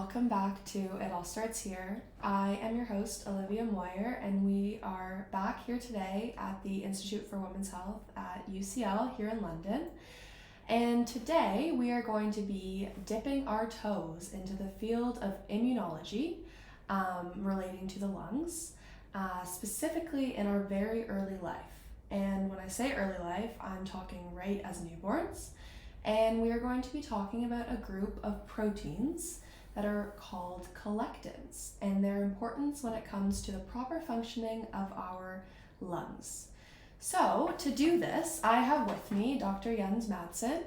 welcome back to It All Starts Here. I am your host, Olivia Moyer, and we are back here today at the Institute for Women's Health at UCL here in London. And today we are going to be dipping our toes into the field of immunology relating to the lungs, specifically in our very early life. And when I say early life, I'm talking right as newborns. And we are going to be talking about a group of proteins that are called collectins and their importance when it comes to the proper functioning of our lungs. So to do this, I have with me Dr. Jens Madsen,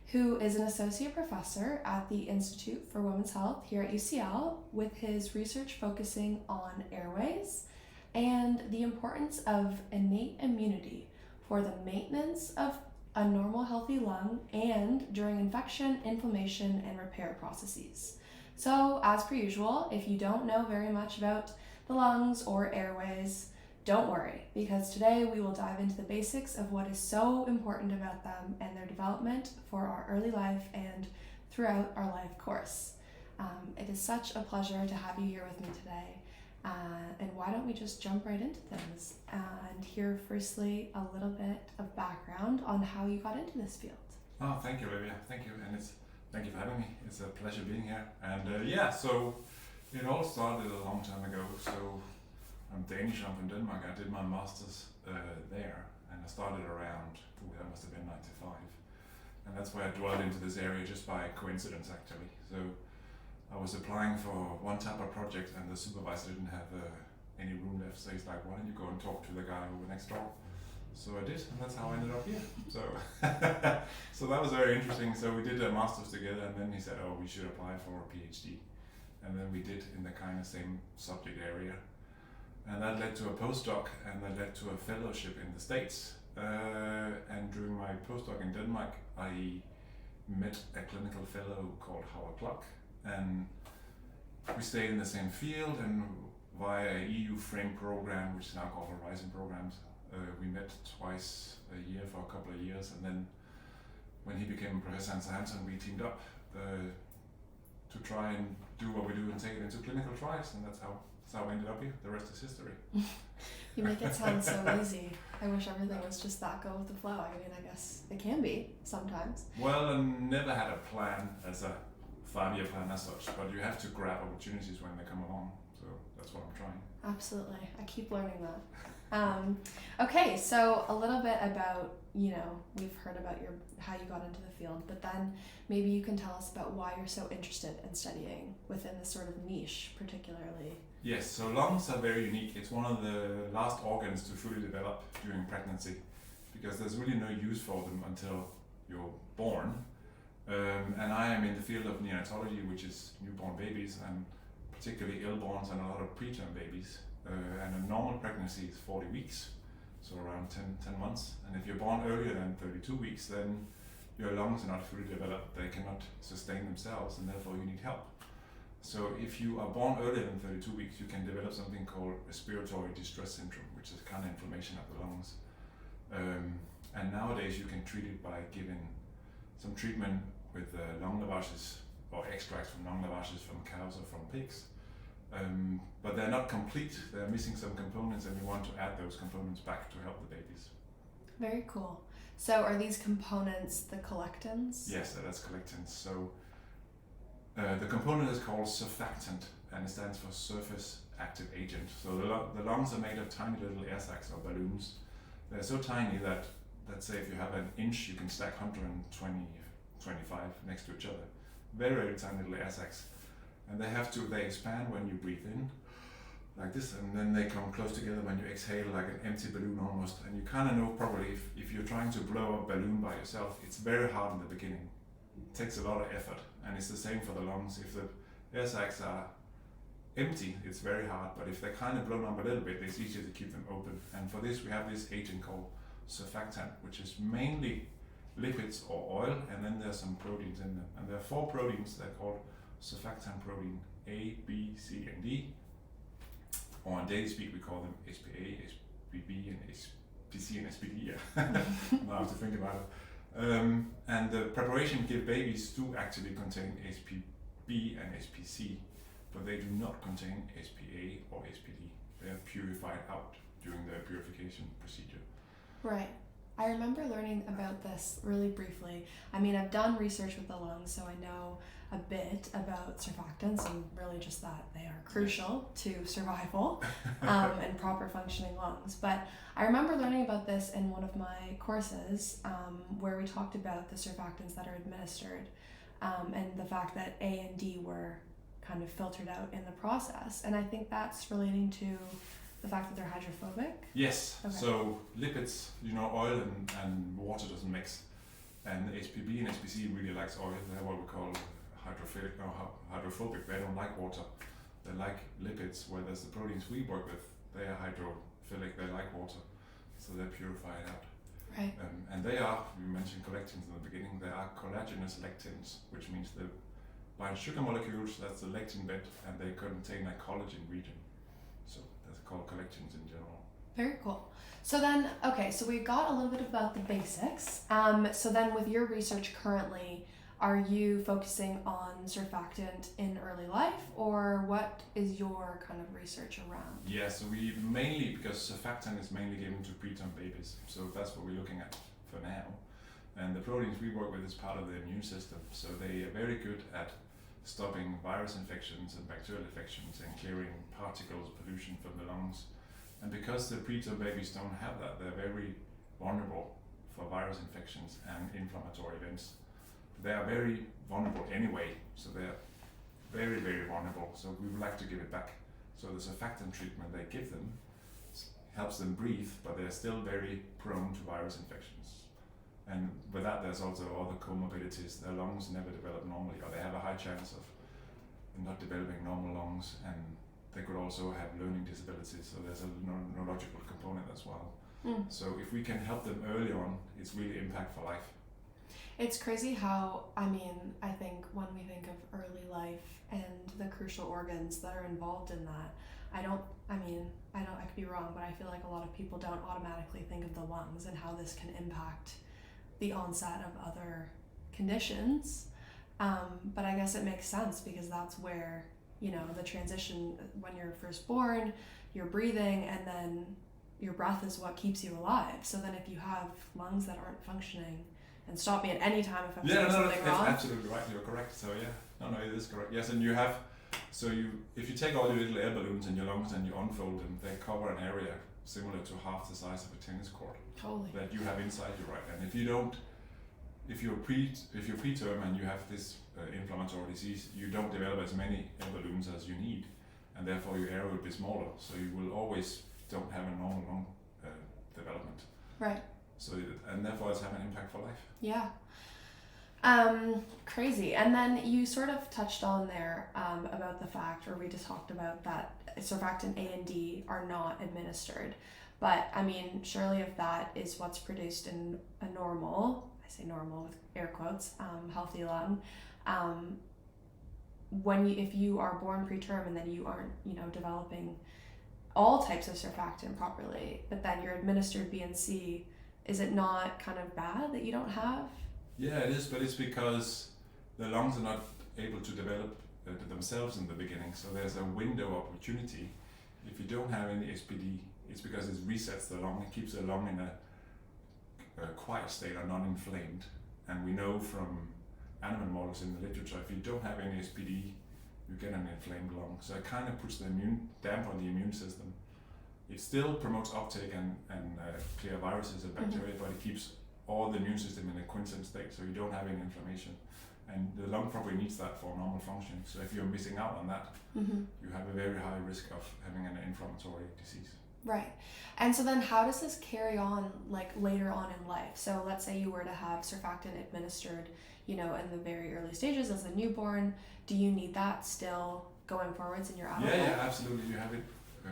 who is an associate professor at the Institute for Women's Health here at UCL, with his research focusing on airways and the importance of innate immunity for the maintenance of a normal healthy lung and during infection, inflammation, and repair processes. So as per usual, if you don't know very much about the lungs or airways, don't worry, because today we will dive into the basics of what is so important about them and their development for our early life and throughout our life course. It is such a pleasure to have you here with me today. And why don't we just jump right into things and hear firstly a little bit of background on how you got into this field. Oh, thank you, Olivia. Thank you, and thank you for having me. It's a pleasure being here. And so it all started a long time ago. So I'm Danish. I'm from Denmark. I did my master's there, and I started around that must have been 95, and that's why I dwelled into this area just by coincidence, actually. So I was applying for one type of project, and the supervisor didn't have any room left, so he's like, why don't you go and talk to the guy over next door? So I did, and that's how I ended up here. So so that was very interesting. So we did a master's together, and then he said, oh, we should apply for a PhD. And then we did in the kind of same subject area. And that led to a postdoc, and that led to a fellowship in the States. And during my postdoc in Denmark, I met a clinical fellow called Howard Clark. And we stayed in the same field, and via EU frame program, which is now called Horizon programs, we met twice a year for a couple of years, and then when he became Professor Hans Hansen, we teamed up to try and do what we do and take it into clinical trials, and that's how we ended up here. The rest is history. You make it sound so easy. I wish everything was just that go with the flow. I mean, I guess it can be sometimes. Well, I never had a plan as a 5-year plan as such, but you have to grab opportunities when they come along. So that's what I'm trying. Absolutely. I keep learning that. Okay, so a little bit about, we've heard about how you got into the field, but then maybe you can tell us about why you're so interested in studying within this sort of niche particularly. Yes, so lungs are very unique. It's one of the last organs to fully develop during pregnancy, because there's really no use for them until you're born. And I am in the field of neonatology, which is newborn babies, and particularly ill-borns and a lot of preterm babies. And a normal pregnancy is 40 weeks, so around 10 months. And if you're born earlier than 32 weeks, then your lungs are not fully developed. They cannot sustain themselves, and therefore you need help. So if you are born earlier than 32 weeks, you can develop something called respiratory distress syndrome, which is kind of inflammation of the lungs. And nowadays you can treat it by giving some treatment with lung lavages or extracts from lung lavages from cows or from pigs. But they're not complete, they're missing some components, and we want to add those components back to help the babies. Very cool. So are these components the collectins? Yes, that's collectins. So the component is called surfactant, and it stands for surface active agent. So the lungs are made of tiny little air sacs or balloons. They're so tiny that, let's say if you have an inch, you can stack 120, 25 next to each other. Very, very tiny little air sacs. And they expand when you breathe in, like this, and then they come close together when you exhale, like an empty balloon almost. And you kind of know probably if you're trying to blow a balloon by yourself, it's very hard in the beginning. It takes a lot of effort, and it's the same for the lungs. If the air sacs are empty, it's very hard, but if they're kind of blown up a little bit, it's easier to keep them open. And for this, we have this agent called surfactant, which is mainly lipids or oil, and then there's some proteins in them. And there are 4 proteins that are called surfactant protein A, B, C, and D. Or in daily speak, we call them SPA, SPB, and SPC, and SPD. Now I have to think about it. And the preparation we give babies do actually contain SPB and SPC, but they do not contain SPA or SPD. They are purified out during the purification procedure. Right. I remember learning about this really briefly. I mean, I've done research with the lungs, so I know a bit about surfactants and really just that they are crucial to survival and proper functioning lungs. But I remember learning about this in one of my courses where we talked about the surfactants that are administered and the fact that A and D were kind of filtered out in the process. And I think that's relating to the fact that they're hydrophobic. Yes, Okay. so lipids, oil and water doesn't mix. And SPB and SPC really likes oil. They're what we call hydrophobic. They don't like water. They like lipids, whereas the proteins we work with, they are hydrophilic. They like water, so they're purified out. Right. And they are, you mentioned colectins in the beginning, they are collagenous lectins, which means they bind sugar molecules, that's the lectin bed, and they contain a collagen region. So that's called colectins in general. Very cool. So then, okay, so we got a little bit about the basics. So then with your research currently, are you focusing on surfactant in early life, or what is your kind of research around? Yeah, so we mainly, because surfactant is mainly given to preterm babies, so that's what we're looking at for now. And the proteins we work with is part of the immune system, so they are very good at stopping virus infections and bacterial infections and clearing particles, pollution from the lungs. And because the preterm babies don't have that, they're very vulnerable for virus infections and inflammatory events. They are very vulnerable anyway, so they're very, very vulnerable. So we would like to give it back. So the surfactant treatment they give them helps them breathe, but they're still very prone to virus infections. And with that, there's also other comorbidities. Their lungs never develop normally, or they have a high chance of not developing normal lungs, and they could also have learning disabilities. So there's a neurological component as well. So if we can help them early on, it's really impact for life. It's crazy how, I think when we think of early life and the crucial organs that are involved in that, I could be wrong, but I feel like a lot of people don't automatically think of the lungs and how this can impact the onset of other conditions. But I guess it makes sense because that's where, the transition, when you're first born, you're breathing, and then your breath is what keeps you alive. So then if you have lungs that aren't functioning, and stop me at any time if I'm saying something wrong. That's absolutely right. You're correct. So yeah, it is correct. Yes, and if you take all your little air balloons in your lungs and you unfold them, they cover an area similar to half the size of a tennis court. Totally. That you have inside you, right? And if you're preterm and you have this inflammatory disease, you don't develop as many air balloons as you need, and therefore your air will be smaller. So you will always don't have a normal lung development. Right. So, and therefore it's having an impact for life. Yeah. Crazy. And then you sort of touched on there about the fact, or we just talked about that surfactant A and D are not administered. But surely if that is what's produced in a normal, I say normal with air quotes, healthy lung, if you are born preterm and then you aren't, developing all types of surfactant properly, but then you're administered B and C, is it not kind of bad that you don't have? Yeah, it is, but it's because the lungs are not able to develop themselves in the beginning. So there's a window of opportunity. If you don't have any SPD, it's because it resets the lung. It keeps the lung in a quiet state or non-inflamed. And we know from animal models in the literature, if you don't have any SPD, you get an inflamed lung. So it kind of puts the damp on the immune system. It still promotes uptake and clear viruses and bacteria, but it keeps all the immune system in a quiescent state, so you don't have any inflammation. And the lung probably needs that for normal function. So if you're missing out on that, you have a very high risk of having an inflammatory disease. Right. And so then how does this carry on later on in life? So let's say you were to have surfactant administered, in the very early stages as a newborn. Do you need that still going forwards in your adult life? Yeah, absolutely. You have it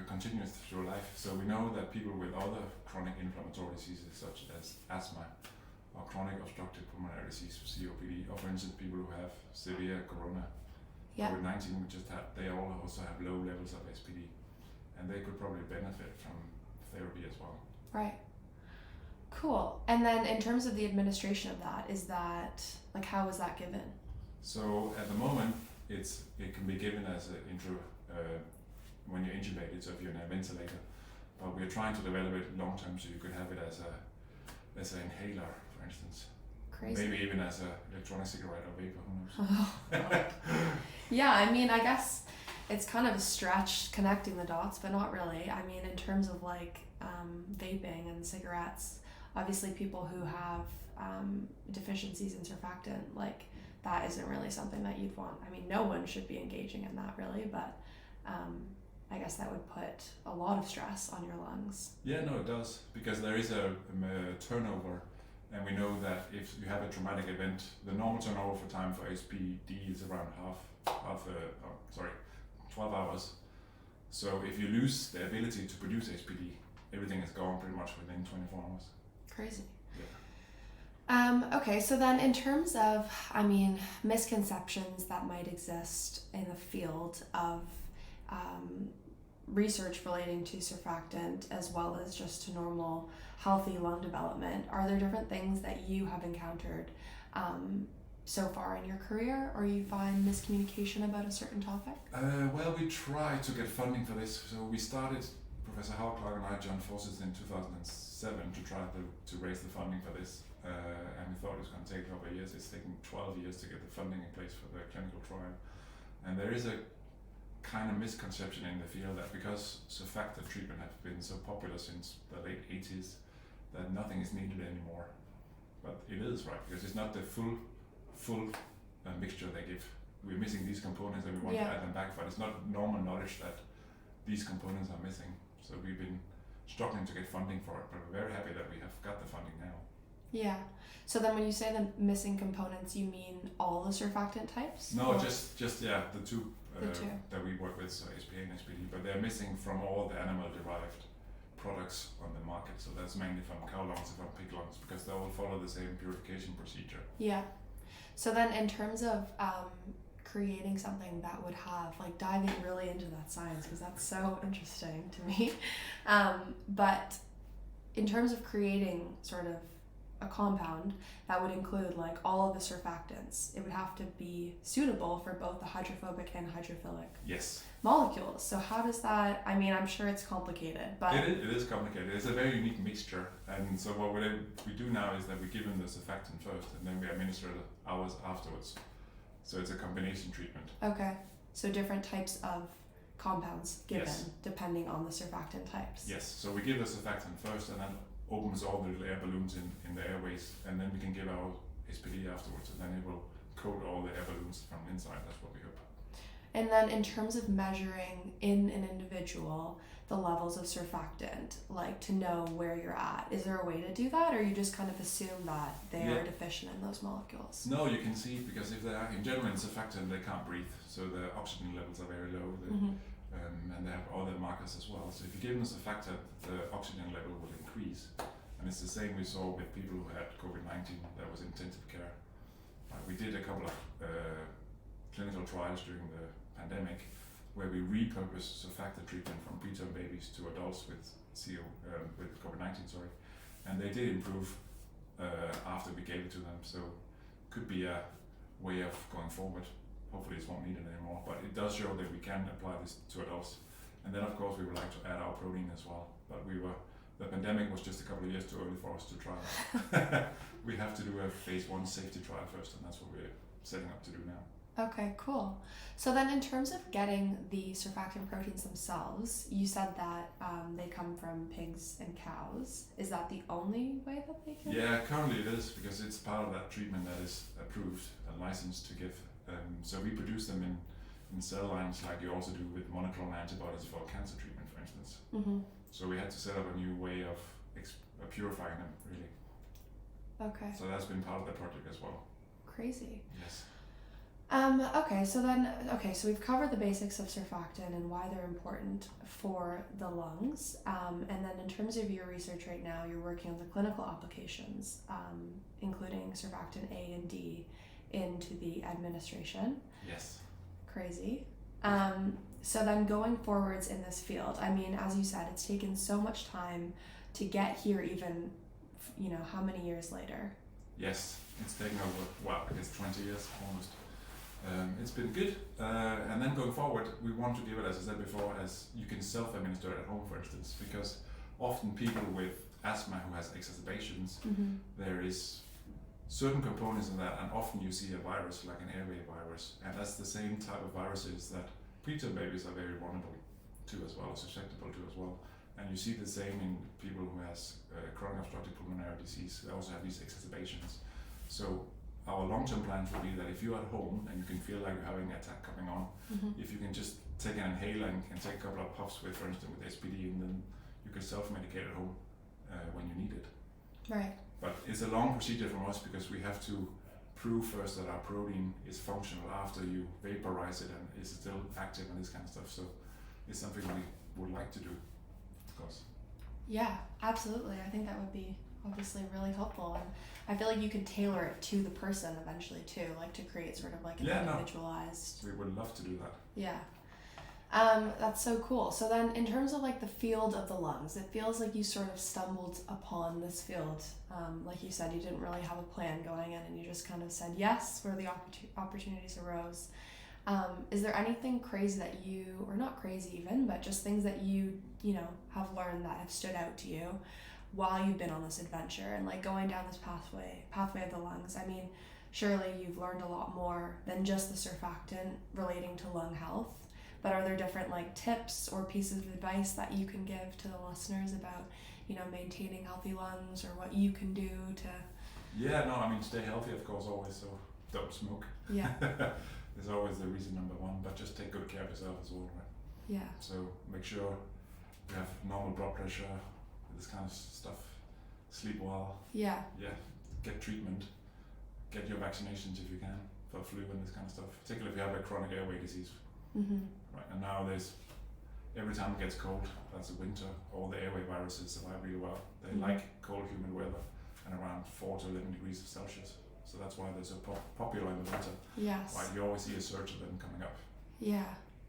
continuous through life. So we know that people with other chronic inflammatory diseases such as asthma or chronic obstructive pulmonary disease, COPD, or for instance people who have severe COVID-19 we just had, they all also have low levels of SPD, and they could probably benefit from therapy as well. Right. Cool. And then in terms of the administration of that, is that how is that given? So at the moment it can be given as an intro when you're intubated, so if you're in a ventilator. But we're trying to develop it long term, so you could have it as an inhaler, for instance. Crazy. Maybe even as a electronic cigarette or vapor. Who knows? Yeah, I mean, I guess it's kind of a stretch connecting the dots, but not really. I mean, in terms of like vaping and cigarettes, obviously people who have deficiencies in surfactant, like that isn't really something that you'd want. I mean, no one should be engaging in that really, but I guess that would put a lot of stress on your lungs. Yeah, no, it does, because there is a turnover, and we know that if you have a traumatic event, the normal turnover for time for SPD is around 12 hours. So if you lose the ability to produce SPD, everything is gone pretty much within 24 hours. Crazy. Yeah. Okay, so then in terms of, I mean, misconceptions that might exist in the field of research relating to surfactant as well as just to normal healthy lung development, are there different things that you have encountered so far in your career, or you find miscommunication about a certain topic? Well, we tried to get funding for this. So we started, Professor Howard Clark and I joined forces in 2007 to try to raise the funding for this. And we thought it was going to take a couple of years. It's taken 12 years to get the funding in place for the clinical trial. And there is a kind of misconception in the field that because surfactant treatment has been so popular since the late 80s, that nothing is needed anymore. But it is, right? Because it's not the full mixture they give. We're missing these components and we want to add them back, but it's not normal knowledge that these components are missing. So we've been struggling to get funding for it, but we're very happy that we have got the funding now. Yeah. So then when you say the missing components, you mean all the surfactant types? No, or? just the two that we work with, so SPA and SPD, but they're missing from all the animal-derived products on the market. So that's mainly from cow lungs and from pig lungs, because they all follow the same purification procedure. Yeah. So then in terms of creating something that would have, like diving really into that science, because that's so interesting to me, but in terms of creating sort of a compound that would include like all of the surfactants, it would have to be suitable for both the hydrophobic and hydrophilic molecules. So how does that, I mean, I'm sure it's complicated, but it is complicated. It's a very unique mixture, and so what we do now is that we give them the surfactant first and then we administer it hours afterwards. So it's a combination treatment. Okay, so different types of compounds given depending on the surfactant types. Yes, so we give the surfactant first and then opens all the little air balloons in the airways, and then we can give our SPD afterwards, and then it will coat all the air balloons from the inside. That's what we hope. And then in terms of measuring in an individual the levels of surfactant, like to know where you're at, is there a way to do that, or you just kind of assume that they are deficient in those molecules? No, you can see, because if they are in general in surfactant, they can't breathe, so the oxygen levels are very low. And they have other markers as well. So if you give them surfactant, the oxygen level will increase. And it's the same we saw with people who had COVID-19 that was intensive care. We did a couple of clinical trials during the pandemic where we repurposed surfactant treatment from preterm babies to adults with with COVID-19, and they did improve after we gave it to them. So could be a way of going forward. Hopefully this won't need it anymore, but it does show that we can apply this to adults. And then of course we would like to add our protein as well, but the pandemic was just a couple of years too early for us to try. We have to do a phase 1 safety trial first, and that's what we're setting up to do now. Okay, cool. So then in terms of getting the surfactant proteins themselves, you said that they come from pigs and cows. Is that the only way that they can? Yeah, currently it is, because it's part of that treatment that is approved and licensed to give. So we produce them in cell lines like you also do with monoclonal antibodies for cancer treatment, for instance. Mm-hmm. So we had to set up a new way of purifying them, really. Okay. So that's been part of the project as well. Crazy. Yes. So we've covered the basics of surfactant and why they're important for the lungs. And then in terms of your research right now, you're working on the clinical applications, including surfactant A and D into the administration. Yes. Crazy. So then going forwards in this field, I mean, as you said, it's taken so much time to get here, even, how many years later? Yes, it's taken over, I guess 20 years almost. It's been good, and then going forward, we want to give it, as I said before, as you can self-administer it at home, for instance, because often people with asthma who has exacerbations, there is certain components in that, and often you see a virus like an airway virus, and that's the same type of viruses that preterm babies are very vulnerable to as well, susceptible to as well. And you see the same in people who has chronic obstructive pulmonary disease. They also have these exacerbations. So our long-term plans will be that if you're at home and you can feel like you're having an attack coming on, if you can just take an inhaler and take a couple of puffs with, for instance, with SPD, and then you can self-medicate at home when you need it. Right. But it's a long procedure from us because we have to prove first that our protein is functional after you vaporize it and is still active and this kind of stuff. So it's something we would like to do, of course. Yeah, absolutely. I think that would be obviously really helpful, and I feel like you could tailor it to the person eventually too, like to create sort of like an individualized. We would love to do that. Yeah. That's so cool. So then in terms of like the field of the lungs, it feels like you sort of stumbled upon this field. Like you said, you didn't really have a plan going in and you just kind of said yes where the opportunities arose. Is there anything crazy that you, or not crazy even, but just things that you know, have learned that have stood out to you while you've been on this adventure and like going down this pathway of the lungs? I mean, surely you've learned a lot more than just the surfactant relating to lung health. But are there different like tips or pieces of advice that you can give to the listeners about, you know, maintaining healthy lungs, or what you can do to? Yeah, no, I mean, stay healthy, of course, always. So don't smoke. Yeah. Is always the reason number one. But just take good care of yourself as well, right? Yeah. So make sure you have normal blood pressure, this kind of stuff. Sleep well. Yeah. Yeah. Get treatment. Get your vaccinations if you can for flu and this kind of stuff. Particularly if you have a chronic airway disease. Right, and now every time it gets cold, that's the winter, all the airway viruses survive really well. They like cold, humid weather and around 4 to 11 degrees Celsius. So that's why they're so popular in the winter. Yes. Right, you always see a surge of them coming up. Yeah.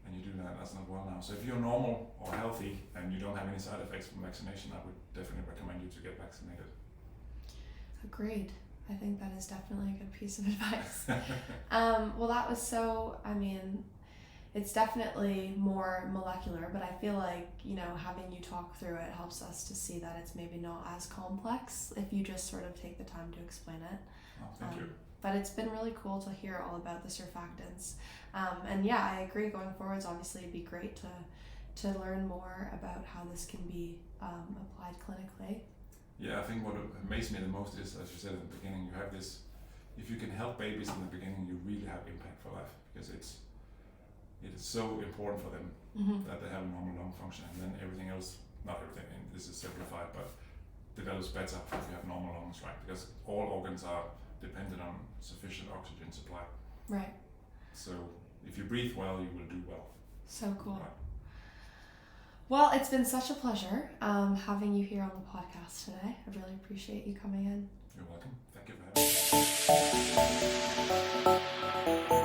And you do that's not well now. So if you're normal or healthy and you don't have any side effects from vaccination, I would definitely recommend you to get vaccinated. Agreed. I think that is definitely a good piece of advice. Well, that was so, I mean, it's definitely more molecular, but I feel like, you know, having you talk through it helps us to see that it's maybe not as complex if you just sort of take the time to explain it. Oh, thank you. But it's been really cool to hear all about the surfactants. And yeah, I agree, going forwards, obviously it'd be great to learn more about how this can be applied clinically. Yeah, I think what amazed me the most is, as you said at the beginning, you have this, if you can help babies in the beginning, you really have impact for life, because it is so important for them that they have a normal lung function, and then everything else, not everything, and this is simplified, but develops better if you have normal lungs, right? Because all organs are dependent on sufficient oxygen supply. Right. So if you breathe well, you will do well. So cool. Right. Well, it's been such a pleasure having you here on the podcast today. I really appreciate you coming in. You're welcome. Thank you for having me.